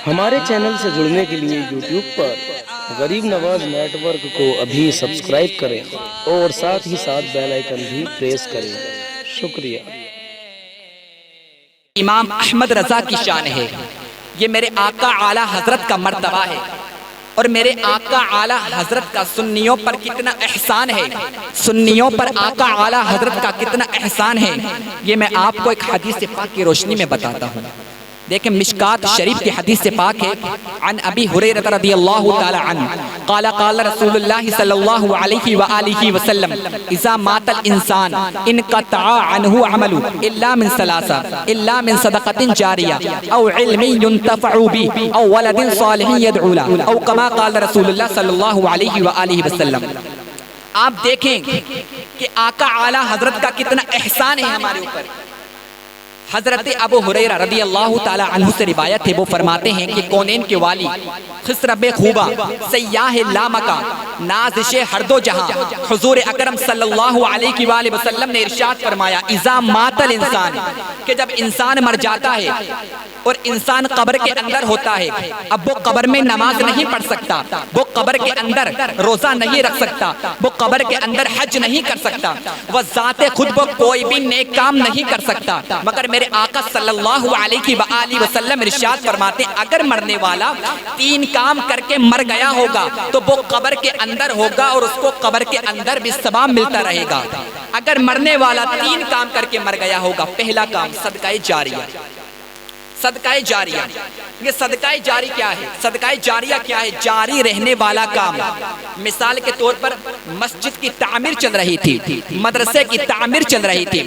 ہمارے چینل سے جڑنے کے لیے یوٹیوب پر غریب نواز نیٹ ورک کو ابھی سبسکرائب کریں اور ساتھ ہی ساتھ بیل آئیکن بھی پریس کریں۔ شکریہ۔ امام احمد رضا کی شان ہے، یہ میرے آقا اعلیٰ حضرت کا مرتبہ ہے، اور میرے آقا اعلیٰ حضرت کا سنیوں پر کتنا احسان ہے، سنیوں پر آقا اعلیٰ حضرت کا کتنا احسان ہے، یہ میں آپ کو ایک حدیث پاک کی روشنی میں بتاتا ہوں۔ دیکھیں مشکات شریف کی حدیث پاک ہے، عن ابی ہریرہ رضی اللہ تعالی عنہ قال قال رسول اللہ صلی اللہ علیہ وآلہ وسلم اذا مات الانسان انقطع عنہ عمل الا من ثلاثہ الا من صدقۃ جاریہ او علم ينتفع به او ولد صالح يدعو له او كما قال رسول اللہ صلی اللہ علیہ وآلہ وسلم۔ آپ دیکھیں کہ آقا اعلیٰ حضرت کا کتنا احسان ہے ہمارے اوپر۔ حضرت ابو ہریرہ رضی اللہ تعالی عنہ سے روایت ہے، وہ فرماتے ہیں کہ کونین کے والی خسرب خوبہ سیاہ لامکہ نازش ہر دو جہاں حضور اکرم صلی اللہ علیہ وآلہ وسلم نے ارشاد فرمایا اذا مات الانسان، کہ جب انسان مر جاتا ہے اور انسان قبر کے اندر ہوتا ہے، اب وہ قبر میں نماز نہیں پڑھ سکتا، وہ قبر کے اندر روزہ نہیں رکھ سکتا، وہ قبر کے اندر حج نہیں کر سکتا، وہ ذات خود وہ کوئی بھی نیک کام نہیں کر سکتا، مگر میرے آقا صلی اللہ علیہ وآلہ وسلم ارشاد فرماتے ہیں اگر مرنے والا تین کام کر کے مر گیا ہوگا تو وہ قبر کے اندر ہوگا اور اس کو قبر کے اندر بھی ثواب ملتا رہے گا۔ اگر مرنے والا تین کام کر کے مر گیا ہوگا، پہلا کام صدقہ جاریہ، صدقہ جاریہ۔ یہ صدقہ جاری کیا ہے؟ صدقہ جاریہ کیا ہے؟ جاری رہنے والا کام۔ مثال کے طور پر مسجد کی تعمیر چل رہی تھی، مدرسے کی تعمیر چل رہی تھی،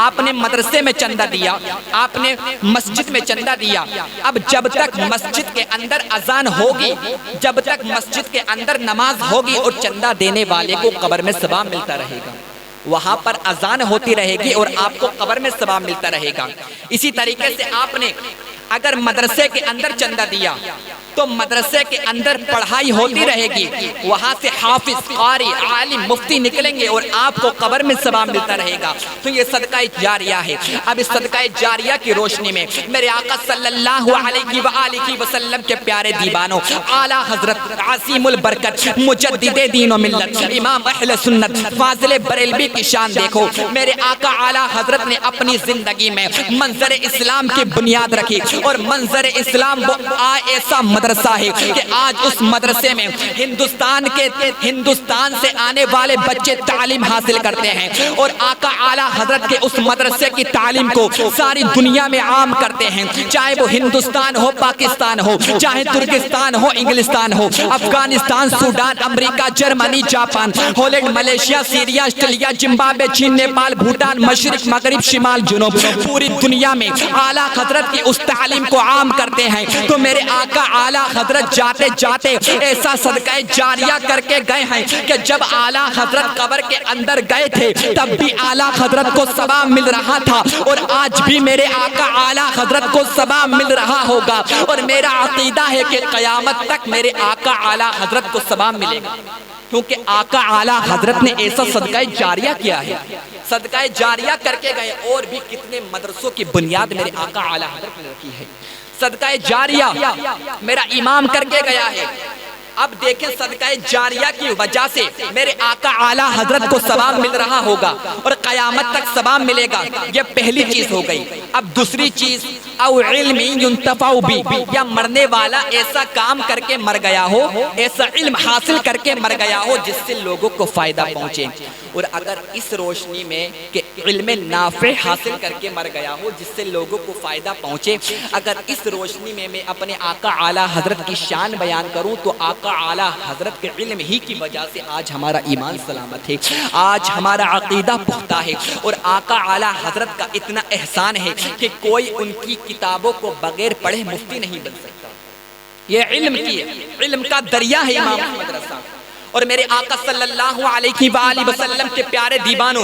آپ نے مدرسے میں چندہ دیا، آپ نے مسجد میں چندہ دیا، اب جب تک مسجد کے اندر اذان ہوگی، جب تک مسجد کے اندر نماز ہوگی اور چندہ دینے والے کو قبر میں ثواب ملتا رہے گا، وہاں پر اذان ہوتی رہے گی اور آپ کو قبر میں ثواب ملتا رہے گا۔ اسی طریقے سے آپ نے اگر مدرسے کے اندر چندہ دیا تو مدرسے کے اندر پڑھائی ہوتی رہے گی، وہاں سے حافظ، قاری، عالم، مفتی نکلیں گے اور آپ کو قبر میں ثواب ملتا رہے گا۔ تو یہ صدقہ جاریہ ہے۔ اب اس صدقہ جاریہ کی روشنی میں میرے آقا صلی اللہ علیہ وآلہ وسلم کے پیارے دیوانوں، اعلیٰ حضرت عظیم البرکت مجدد دین و ملت امام اہل سنت فاضل بریلوی کی شان دیکھو۔ میرے آقا اعلیٰ حضرت نے اپنی زندگی میں منظر اسلام کی بنیاد رکھی، اور منظر اسلام وہ ایسا مدرسہ ہے کہ آج اس مدرسے میں ہندوستان سے آنے والے بچے تعلیم حاصل کرتے ہیں، اور آقا اعلیٰ حضرت کے اس مدرسے کی تعلیم کو ساری دنیا میں عام کرتے ہیں، چاہے وہ ہندوستان ہو، پاکستان ہو، چاہے ترکستان ہو، انگلستان ہو، افغانستان، سوڈان، امریکہ، Germany, Japan, Holland, Malaysia, Syria, Australia, Zimbabwe, چین، نیپال، بھوٹان، مشرق، مغرب، شمال، جنوب، پوری دنیا میں اعلیٰ حضرت کی اس تعلیم کو عام کرتے ہیں۔ تو میرے آقا اعلیٰ حضرت جاتے جاتے ایسا صدقہ جاریہ کر کے گئے ہیں کہ جب اعلیٰ حضرت قبر کے اندر گئے تھے تب بھی اعلیٰ حضرت کو ثواب مل رہا تھا، اور آج بھی میرے آقا اعلیٰ حضرت کو ثواب مل رہا ہوگا، اور میرا عقیدہ ہے کہ قیامت تک میرے آقا اعلیٰ حضرت کو ثواب ملے گا، کیونکہ آقا اعلیٰ حضرت نے ایسا صدقہ جاریہ کیا ہے، صدقہ جاریہ کر کے گئے۔ اور بھی کتنے مدرسوں کی بنیاد میرے آقا اعلیٰ حضرت نے رکھی ہے۔ صدقہ جاریہ میرا امام کر کے گیا ہے۔ اب دیکھیں صدقہ جاریہ کی وجہ سے میرے آقا اعلیٰ حضرت کو ثواب مل رہا ہوگا اور قیامت تک ثواب ملے گا، یہ پہلی چیز ہو گئی۔ اب دوسری چیز او علم ينتفع به، یا مرنے والا ایسا کام کر کے مر گیا ہو، ایسا علم حاصل کر کے مر گیا ہو جس سے لوگوں کو فائدہ پہنچے۔ اور اگر اس روشنی میں کہ علم نافع حاصل کر کے مر گیا ہو جس سے لوگوں کو فائدہ پہنچے، اگر اس روشنی میں میں اپنے آقا اعلیٰ حضرت کی شان بیان کروں تو آقا اعلیٰ حضرت کے علم ہی کی وجہ سے آج ہمارا ایمان سلامت ہے، آج ہمارا عقیدہ پختہ ہے، اور آقا اعلیٰ حضرت کا اتنا احسان ہے کہ کوئی ان کی کتابوں کو بغیر پڑھے مفتی نہیں بن سکتا۔ یہ علم کا دریا ہے امام احمد رضا، اور میرے آقا صلی اللہ علیہ وآلہ وسلم کے پیارے دیوانوں،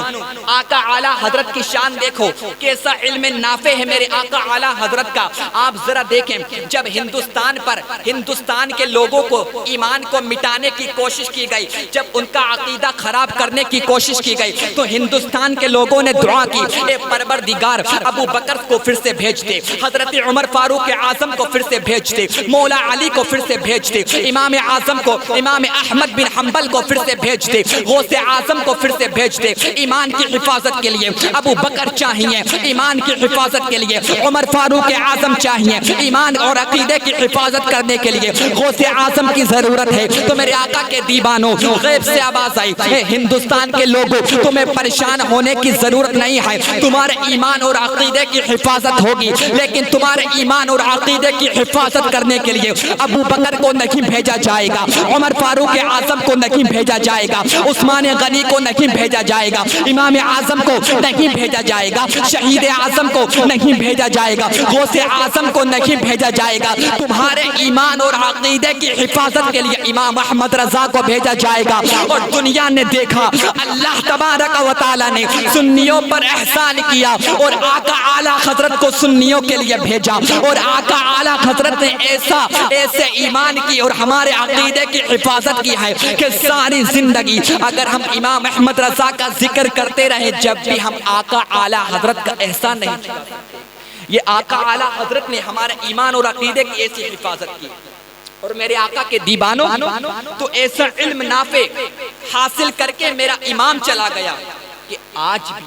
آقا اعلیٰ حضرت کی شان دیکھو، کیسا علم نافع ہے میرے آقا اعلیٰ حضرت کا۔ آپ ذرا دیکھیں، جب ہندوستان کے لوگوں کو ایمان کو مٹانے کی کوشش کی گئی، جب ان کا عقیدہ خراب کرنے کی کوشش کی گئی، تو ہندوستان کے لوگوں نے دعا کی، اے پروردگار ابو بکر کو پھر سے بھیج دے، حضرت عمر فاروق اعظم کو پھر سے بھیج دے، مولا علی کو پھر سے بھیج دے، امام اعظم کو، امام احمد بن حنبل کو پھر سے بھیج دے، غوث اعظم کو پھر سے بھیج دے۔ ایمان کی حفاظت کے لیے ابو بکر چاہیے، ایمان کی حفاظت کے لیے عمر فاروق اعظم چاہیے، ایمان اور عقیدے کی حفاظت کرنے کے لیے غوث اعظم کی ضرورت ہے۔ تو میرے آقا کے دیوانوں، غیب سے آواز آئی، اے ہندوستان کے لوگوں، تمہیں پریشان ہونے کی ضرورت نہیں ہے، تمہارے ایمان اور عقیدے کی حفاظت ہوگی، لیکن تمہارے ایمان اور عقیدے کی حفاظت کرنے کے لیے ابو بکر کو نہیں بھیجا جائے گا، عمر فاروق اعظم کو نہیں بھیجا جائے گا، عثمان غنی کو نہیں بھیجا جائے گا، امام اعظم کو نہیں بھیجا جائے گا، شہید اعظم کو نہیں بھیجا جائے گا، غوث اعظم کو نہیں بھیجا جائے گا، تمہارے ایمان اور عقیدے کی حفاظت کے لیے امام احمد رضا کو بھیجا جائے گا۔ اور دنیا نے دیکھا اللہ تبارک و تعالی نے سنیوں پر احسان کیا اور آقا اعلیٰ حضرت کو سنیوں کے لیے بھیجا، اور آقا اعلیٰ حضرت نے ایسے ایمان کی اور ہمارے عقیدے کی حفاظت کی ہے کہ ساری زندگی اگر ہم امام احمد رضا کا ذکر کرتے رہے، جب بھی ہم آقا اعلیٰ حضرت کا احسان نہیں چکا سکتے۔ یہ آقا اعلیٰ حضرت نے ہمارے ایمان اور عقیدے کی ایسی حفاظت کی۔ اور میرے آقا کے دیوانوں، تو ایسا علم نافع حاصل کر کے میرا امام چلا گیا کہ آج بھی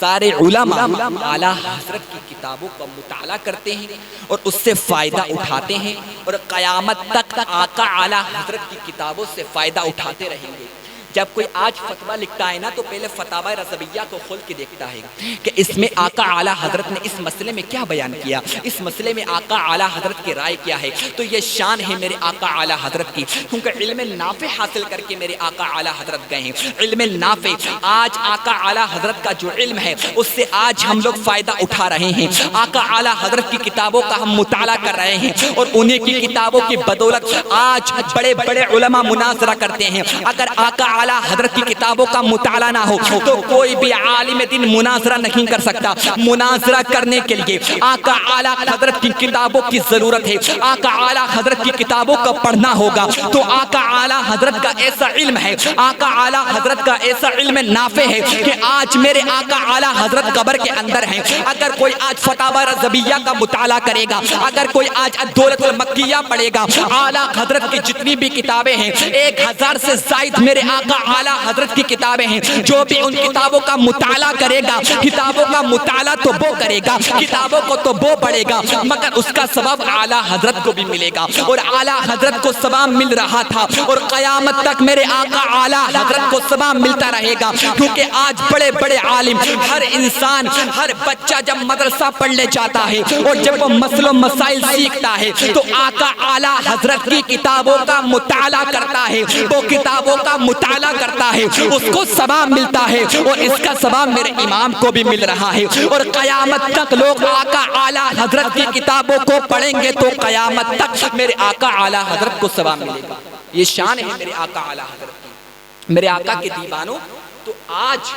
سارے علماء اعلیٰ حضرت کی کتابوں کا مطالعہ کرتے ہیں اور اس سے فائدہ اٹھاتے ہیں، اور قیامت تک آقا اعلیٰ حضرت کی کتابوں سے فائدہ اٹھاتے رہیں گے۔ جب کوئی آج فتویٰ لکھتا ہے نا، تو پہلے فتاوی رضویہ کو کھول کے دیکھتا ہے کہ اس میں آقا اعلیٰ حضرت نے اس مسئلے میں کیا بیان کیا، اس مسئلے میں آقا اعلیٰ حضرت کی رائے کیا ہے۔ تو یہ شان ہے میرے آقا اعلیٰ حضرت کی، کیونکہ علم نافع حاصل کر کے میرے آقا اعلیٰ حضرت گئے ہیں۔ علم نافع، آج آقا اعلیٰ حضرت کا جو علم ہے اس سے آج ہم لوگ فائدہ اٹھا رہے ہیں۔ آقا اعلیٰ حضرت کی کتابوں کا ہم مطالعہ کر رہے ہیں، اور انہیں کی کتابوں کی بدولت آج بڑے بڑے علماء مناظرہ کرتے ہیں۔ اگر آقا اعلیٰ حضرت کی کتابوں کا مطالعہ نہ ہو تو کوئی بھی عالم دین مناظرہ نہیں کر سکتا۔ مناظرہ کرنے کے لیے آقا اعلیٰ حضرت کی کتابوں کی ضرورت ہے، آقا اعلیٰ حضرت کی کتابوں کا پڑھنا ہوگا۔ تو آقا اعلیٰ حضرت کا ایسا علم ہے، آقا اعلیٰ حضرت کا ایسا علم نافع ہے کہ آج میرے آقا اعلیٰ حضرت قبر کے اندر ہیں۔ اگر کوئی آج فتاوی رضویہ کا مطالعہ کرے گا، اگر کوئی آج الدولۃ المکیہ پڑھے گا، اعلیٰ حضرت کی جتنی بھی کتابیں ہیں 1000 سے زائد میرے آقا اعلیٰ حضرت کی کتابیں ہیں، جو بھی ان کتابوں کا مطالعہ کرے گا، کتابوں کا مطالعہ تو وہ کرے گا، کتابوں کو تو وہ پڑھے گا، مگر اس کا ثواب اعلیٰ حضرت کو بھی ملے گا، اور اعلیٰ حضرت کو ثواب مل رہا تھا، اور قیامت تک میرے آقا اعلیٰ حضرت کو ثواب ملتا رہے گا۔ کیونکہ آج بڑے بڑے عالم، ہر انسان، ہر بچہ جب مدرسہ پڑھنے جاتا ہے اور جب وہ مسائل و مسائل سیکھتا ہے تو آقا اعلیٰ حضرت کی کتابوں کا مطالعہ کرتا ہے، وہ کتابوں کا مطالعہ کرتا ہے، اس کو ثواب ملتا ہے، اور اس کا ثواب میرے امام کو بھی مل رہا ہے۔ اور قیامت تک لوگ آقا اعلیٰ حضرت کی کتابوں کو پڑھیں گے تو قیامت تک میرے آقا اعلیٰ حضرت کو ثواب ملے گا۔ یہ شان ہے میرے آقا اعلیٰ حضرت کی۔ میرے آقا کے دیوانوں، تو آج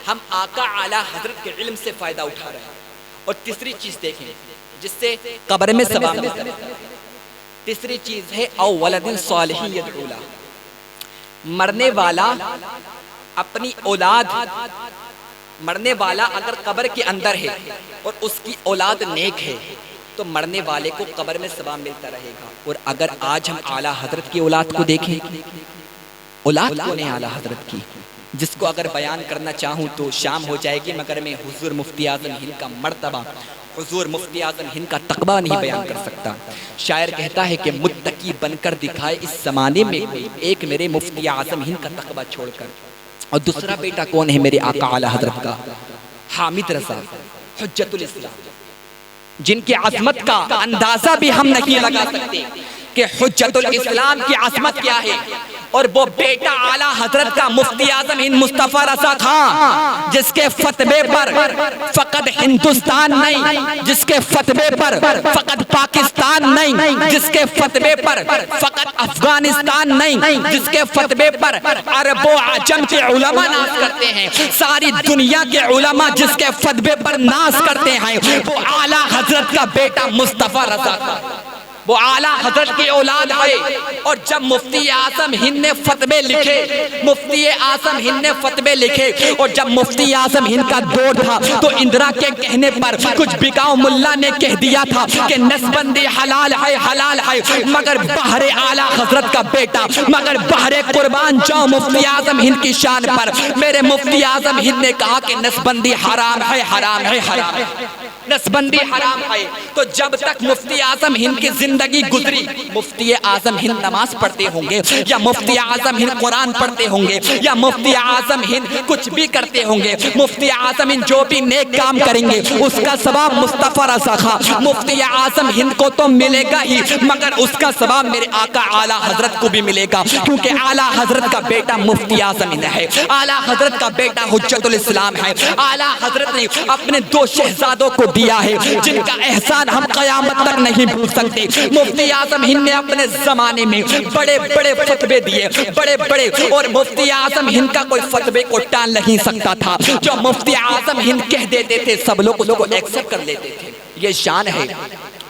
ہم آقا اعلیٰ حضرت کے علم سے فائدہ اٹھا رہے ہیں۔ اور تیسری چیز دیکھیں جس سے قبر میں ثواب ملتا ہے، تیسری چیز ہے او ولد صالح یدعو لہ۔ مرنے والا اپنی اولاد، مرنے والا اگر قبر کے اندر ہے اور اس کی اولاد نیک ہے تو مرنے والے کو قبر میں ثواب ملتا رہے گا۔ اور اگر آج ہم اعلیٰ حضرت کی اولاد کو دیکھیں، اولاد کون ہے اعلیٰ حضرت کی، جس کو اگر بیان کرنا چاہوں تو شام ہو جائے گی، مگر میں حضور مفتی اعظم ہند کا مرتبہ، حضور مفتی اعظم ہند کا تقویٰ نہیں بیان کر سکتا۔ شاعر کہتا ہے کہ متقی بن کر دکھائے اس زمانے میں ایک میرے مفتی اعظم ہند کا تقویٰ چھوڑ کر۔ اور دوسرا بیٹا کون ہے میرے آقا اعلیٰ حضرت کا؟ حامد رضا، حجت الاسلام، جن کی عظمت کا اندازہ بھی ہم نہیں لگا سکتے کہ حجت الاسلام کی عظمت کیا ہے۔ اور وہ بیٹا اعلیٰ حضرت کا مفتی اعظم ہند مصطفیٰ رضا خان، جس کے فتوے پر فقط ہندوستان نہیں، جس کے فتوے پر فقط پاکستان ہندوستان نہیں جس کے فتوے پر فقط افغانستان نہیں جس کے فتوے پر عرب و عجم کے علماء ناز کرتے ہیں، ساری دنیا کے علماء جس کے فتوے پر ناز کرتے ہیں، وہ اعلیٰ حضرت کا بیٹا مصطفیٰ رضا تھا، وہ اعلیٰ حضرت کی اولاد ہے۔ اور جب مفتی اعظم ہند نے فتوے لکھے، مفتی اعظم ہند نے فتوے لکھے، اور جب مفتی اعظم ہند کا دور تھا تو اندرا کے کہنے پر کچھ بکاؤ ملا نے کہہ دیا تھا کہ نسبندی حلال ہے، مگر بہر اعلیٰ حضرت کا بیٹا، مگر بہر قربان جاؤ مفتی اعظم ہند کی شان پر۔ میرے مفتی اعظم ہند نے کہا کہ نسبندی حرام ہے، نسبندی حرام ہے۔ تو جب تک مفتی اعظم ہند کی زندگی گزری، مفتی اعظم ہند نماز پڑھتے ہوں گے، یا مفتی اعظم ہند قرآن پڑھتے ہوں گے، یا مفتی اعظم ہند کچھ بھی کرتے ہوں گے، مفتی اعظم ہند جو بھی نیک کام کریں گے اس کا ثواب مصطفیٰ رضا خان مفتی اعظم ہند کو تو ملے گا ہی، مگر اس کا ثواب میرے آقا اعلیٰ حضرت کو بھی ملے گا، کیونکہ اعلیٰ حضرت کا بیٹا مفتی اعظم ہند ہے، اعلیٰ حضرت کا بیٹا حجت الاسلام ہے۔ اعلیٰ حضرت نے اپنے دو شہزادوں کو دیا ہے جن کا احسان ہم قیامت تک نہیں بھول سکتے۔ مفتی اعظم ہند نے اپنے زمانے میں بڑے بڑے فتوے دیے، بڑے بڑے، اور مفتی اعظم ہند کا کوئی فتوے کو ٹال نہیں سکتا تھا۔ جو مفتی اعظم ہند کہہ دیتے تھے سب لوگ اس کو ایکسپٹ کر لیتے تھے، یہ شان ہے۔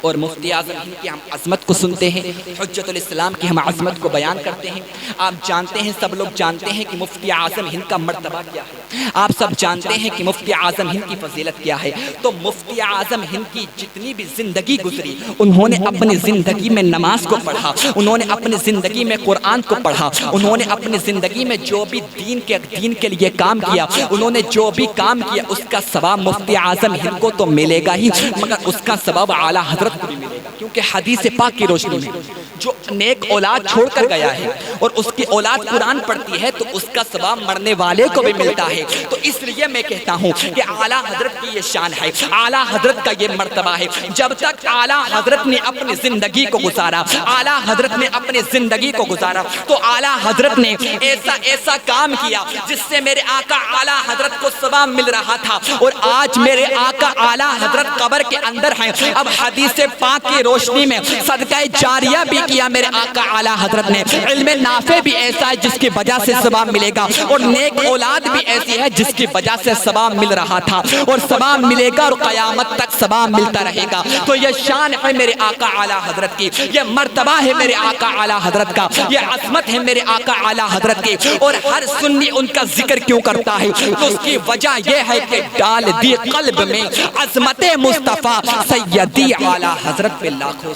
اور مفتی اعظم ہند کی ہم عظمت کو سنتے ہیں، حجت الاسلام کی ہم عظمت کو بیان کرتے ہیں۔ آپ جانتے ہیں، سب لوگ جانتے ہیں کہ مفتی اعظم ہند کا مرتبہ کیا ہے، آپ سب جانتے ہیں کہ مفتی اعظم ہند کی فضیلت کیا ہے۔ تو مفتی اعظم ہند کی جتنی بھی زندگی گزری، انہوں نے اپنی زندگی میں نماز کو پڑھا، انہوں نے اپنی زندگی میں قرآن کو پڑھا، انہوں نے اپنی زندگی میں جو بھی دین کے لیے کام کیا، انہوں نے جو بھی کام کیا اس کا ثواب مفتی اعظم ہند کو تو ملے گا ہی، مگر اس کا ثواب اعلیٰ حضرت کو بھی ملے گا، کیونکہ حدیث پاک کی روشنی میں جو نیک اولاد چھوڑ کر گیا ہے اور اس کی اولاد قرآن پڑھتی ہے تو اس کا ثواب مرنے والے کو بھی ملتا ہے۔ تو اس لیے میں کہتا ہوں کہ اعلیٰ حضرت کی یہ شان ہے، اعلیٰ حضرت کا یہ مرتبہ ہے۔ جب تک اعلیٰ حضرت نے اپنی زندگی کو گزارا، اعلیٰ حضرت نے اپنی زندگی کو گزارا تو اعلیٰ حضرت نے ایسا کام کیا جس سے میرے آقا اعلیٰ حضرت کو ثواب مل رہا تھا، اور آج میرے آقا اعلیٰ حضرت قبر کے اندر ہیں۔ اب حدیث پاک کی روشنی میں صدقہ جاریہ بھی کیا میرے آقا اعلیٰ حضرت نے، علم نافع بھی ایسا ہے جس کی وجہ سے ثواب ملے گا، اور نیک اولاد بھی ایسی ہے جس کی وجہ سے ثواب مل رہا تھا اور ثواب ملے گا اور قیامت تک ثواب ملتا رہے گا۔ تو یہ شان ہے میرے آقا اعلیٰ حضرت کی، یہ مرتبہ ہے میرے آقا اعلیٰ حضرت کا، یہ عظمت ہے میرے آقا اعلیٰ حضرت کی۔ اور ہر سنی ان کا ذکر کیوں کرتا ہے تو اس کی وجہ یہ ہے کہ ڈال دی قلب میں عظمت مصطفیٰ سیدی اعلیٰ حضرت پہ لاکھوں